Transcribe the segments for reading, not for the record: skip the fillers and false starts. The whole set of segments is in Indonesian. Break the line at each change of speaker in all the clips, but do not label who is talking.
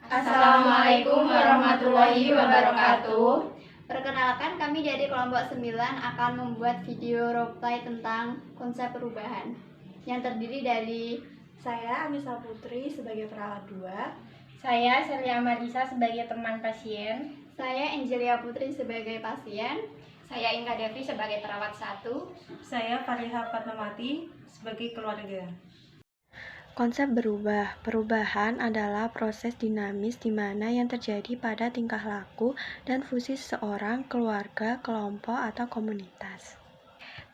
Assalamualaikum warahmatullahi wabarakatuh.
Perkenalkan, kami dari kelompok 9 akan membuat video roleplay tentang konsep perubahan yang terdiri dari
saya Amisa Putri sebagai perawat 2,
Saya Celia Marisa sebagai teman pasien,
saya Angelia Putri sebagai pasien,
saya Inka Devi sebagai perawat 1,
saya Fariha Fatmawati sebagai keluarga.
Konsep berubah. Perubahan adalah proses dinamis di mana yang terjadi pada tingkah laku dan fungsi seseorang, keluarga, kelompok, atau komunitas.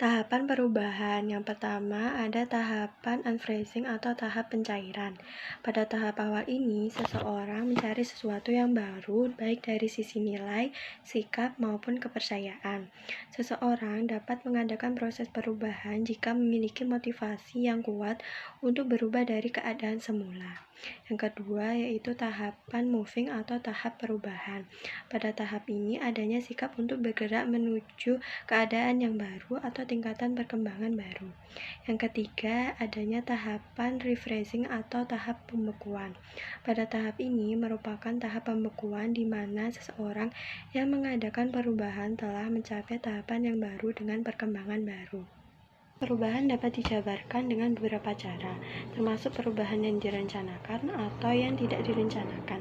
Tahapan perubahan. Yang pertama ada tahapan unfreezing atau tahap pencairan. Pada tahap awal ini, seseorang mencari sesuatu yang baru, baik dari sisi nilai, sikap, maupun kepercayaan. Seseorang dapat mengadakan proses perubahan jika memiliki motivasi yang kuat untuk berubah dari keadaan semula. Yang kedua yaitu tahapan moving atau tahap perubahan. Pada tahap ini adanya sikap untuk bergerak menuju keadaan yang baru atau tingkatan perkembangan baru. Yang ketiga, adanya tahapan refreshing atau tahap pembekuan. Pada tahap ini merupakan tahap pembekuan di mana seseorang yang mengadakan perubahan telah mencapai tahapan yang baru dengan perkembangan baru. Perubahan dapat dijabarkan dengan beberapa cara, termasuk perubahan yang direncanakan atau yang tidak direncanakan.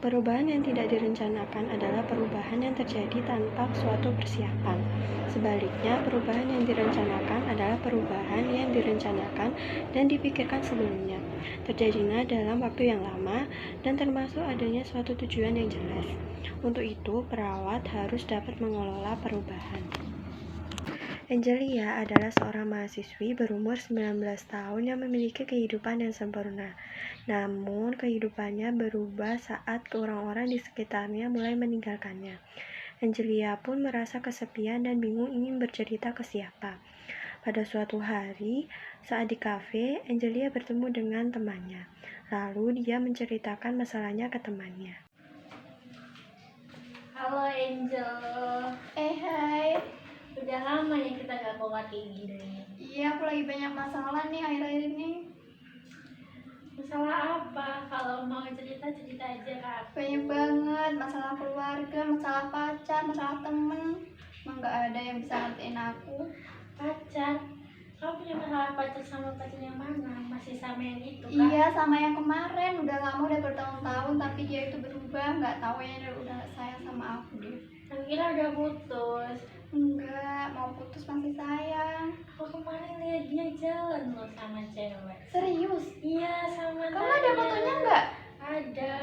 Perubahan yang tidak direncanakan adalah perubahan yang terjadi tanpa suatu persiapan. Sebaliknya, perubahan yang direncanakan adalah perubahan yang direncanakan dan dipikirkan sebelumnya, terjadinya dalam waktu yang lama, dan termasuk adanya suatu tujuan yang jelas. Untuk itu, perawat harus dapat mengelola perubahan. Angelia adalah seorang mahasiswi berumur 19 tahun yang memiliki kehidupan yang sempurna. Namun, kehidupannya berubah saat orang-orang di sekitarnya mulai meninggalkannya. Angelia pun merasa kesepian dan bingung ingin bercerita ke siapa. Pada suatu hari, saat di kafe, Angelia bertemu dengan temannya. Lalu, dia menceritakan masalahnya ke temannya.
Halo Angel.
hai.
Udah lama ya kita gak keluar kayak gini.
Iya, aku lagi banyak masalah nih akhir-akhir ini.
Masalah apa? Kalau mau cerita aja Kak.
Banyak banget, masalah keluarga, masalah pacar, masalah temen. Emang gak ada yang bisa ngertiin aku.
Pacar? Kamu punya masalah pacar sama pacar yang mana? Masih sama yang itu kan?
Iya, sama yang kemarin. Udah lama, udah bertahun-tahun, tapi dia itu berubah. Gak tahu ya, udah sayang sama aku deh.
Aku kira udah putus.
Enggak, mau putus masih sayang.
Aku kemarin lihat dia jalan loh sama cewek.
Serius?
Iya, sama
Kamu ada fotonya nggak?
Ada.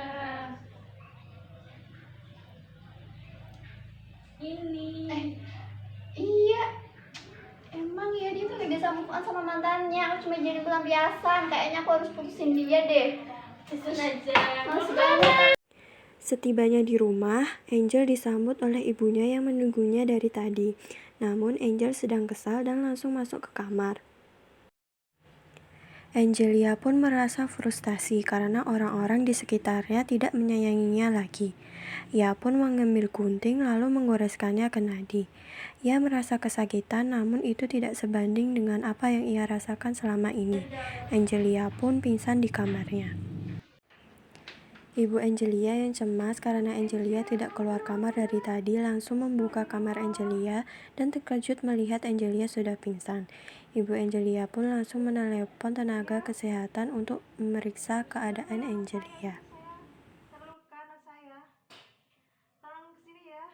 Ini.
Iya. Emang ya, dia tuh gak bisa move on sama mantannya. Aku cuma jadi pelampiasan. Kayaknya aku harus putusin dia deh.
Susun aja.
Makasih banyak.
Setibanya di rumah, Angel disambut oleh ibunya yang menunggunya dari tadi. Namun Angel sedang kesal dan langsung masuk ke kamar. Angelia pun merasa frustasi karena orang-orang di sekitarnya tidak menyayanginya lagi. Ia pun mengambil gunting lalu mengoreskannya ke nadi. Ia merasa kesakitan, namun itu tidak sebanding dengan apa yang ia rasakan selama ini. Angelia pun pingsan di kamarnya. Ibu Angelia yang cemas karena Angelia tidak keluar kamar dari tadi langsung membuka kamar Angelia dan terkejut melihat Angelia sudah pingsan. Ibu Angelia pun langsung menelepon tenaga kesehatan untuk memeriksa keadaan Angelia.
Terluka anak saya. Tolong kesini ya.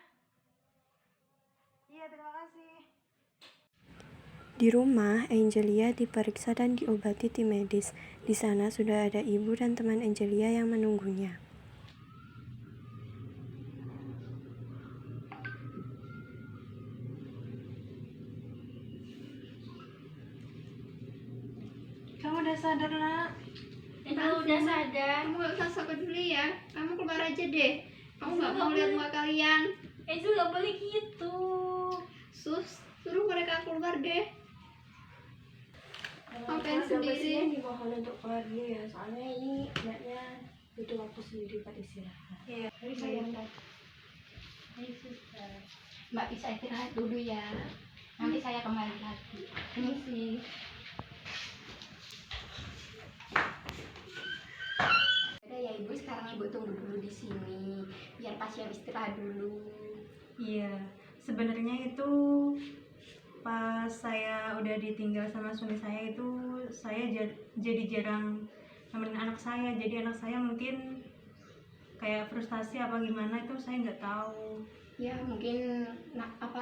Iya, terima kasih.
Di rumah, Angelia diperiksa dan diobati tim medis. Di sana sudah ada ibu dan teman Angelia yang menunggunya.
Kamu udah sadar, Nak?
Aku udah sadar.
Kamu gak usah sok peduli ya. Kamu keluar aja deh. Kamu gak mau lihat muka kalian.
Itu gak boleh gitu.
Suruh mereka keluar deh. Ngapain sendiri?
Dimohon untuk keluar dulu ya, soalnya ini anaknya butuh waktu sendiri buat istirahat.
Iya.
Mbak bisa istirahat dulu ya. Nanti saya kembali lagi. Ini sih. Udah ya ibu, sekarang ibu tunggu dulu Tasya istirahat dulu.
Iya, sebenarnya itu pas saya udah ditinggal sama suami saya itu saya jadi jarang nemenin anak saya. Jadi anak saya mungkin kayak frustasi apa gimana itu saya nggak tahu.
Ya mungkin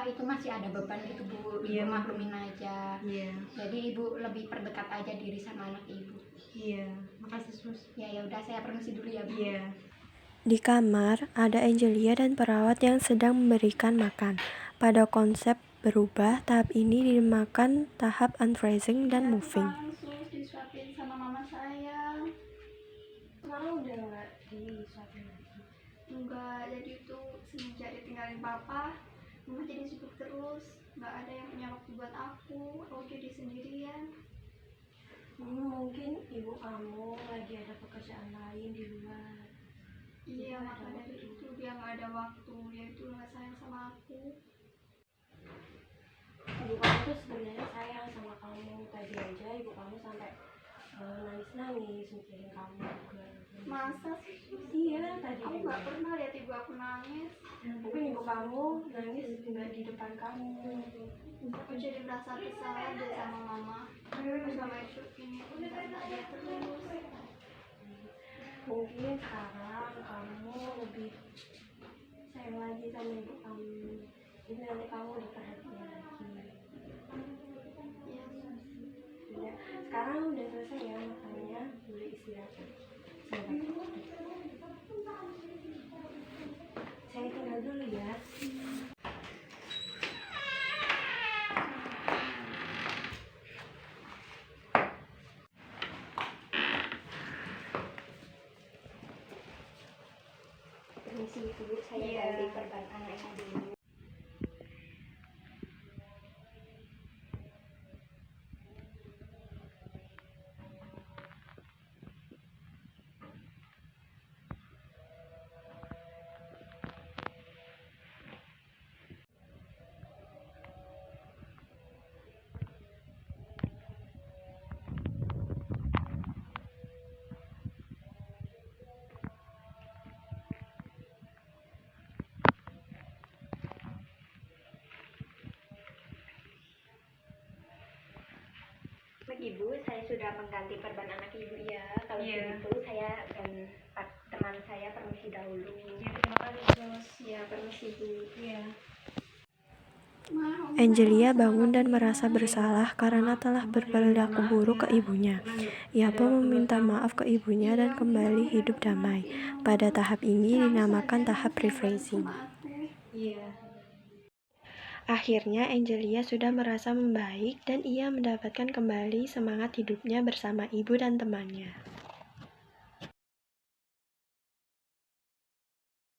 itu masih ada beban gitu Bu. Ibu
Iya.
maklumin aja.
Iya,
Jadi ibu lebih perdekat aja diri sama anak ibu.
iya, makasih sus.
Ya udah saya permisi dulu ya Bu.
Iya.
Di kamar, ada Angelia dan perawat yang sedang memberikan makan. Pada konsep berubah, tahap ini dinamakan tahap unfreezing dan moving.
Sus disuapin sama mama saya.
Sekarang udah nggak disuapin lagi.
Enggak, jadi itu semenjak ditinggalin papa, mama jadi sibuk terus. Nggak ada yang punya waktu buat aku jadi sendirian.
Mungkin ibu kamu lagi ada pekerjaan lain di luar.
Iya, maka dari itu dia nggak ada waktu, dia itu nggak sayang sama aku.
Ibu kamu tuh sebenarnya sayang sama kamu. Tadi aja ibu kamu sampai nangis-nangis mikirin kamu juga.
Masa sih?
Iya, tadi
Aku nggak pernah lihat ibu aku nangis.
mungkin ibu kamu nangis juga di depan kamu.
Aku jadi merasa bersalah deh sama mama. Sama itu ini aku nggak dia terus.
Mungkin sekarang kamu lebih sayang lagi sama ibu kamu. Jadi nanti kamu diperhatiin lagi.
Iya, Sus.
Udah, sekarang udah selesai ya makannya, boleh istirahat. Saya tinggal dulu ya.
Permisi Bu, saya
Iya.
ganti perban anaknya dulu. Ibu, saya sudah mengganti perban anak ibu ya. Kalau
Iya.
begitu saya dan teman saya permisi dahulu.
Ya, terima kasih Jos.
Ya, permisi Bu.
Iya.
Angelia bangun dan merasa bersalah karena telah berperilaku buruk ke ibunya. Ia pun meminta maaf ke ibunya dan kembali hidup damai. Pada tahap ini dinamakan tahap refreshing.
Iya.
Akhirnya Angelia sudah merasa membaik dan ia mendapatkan kembali semangat hidupnya bersama ibu dan temannya.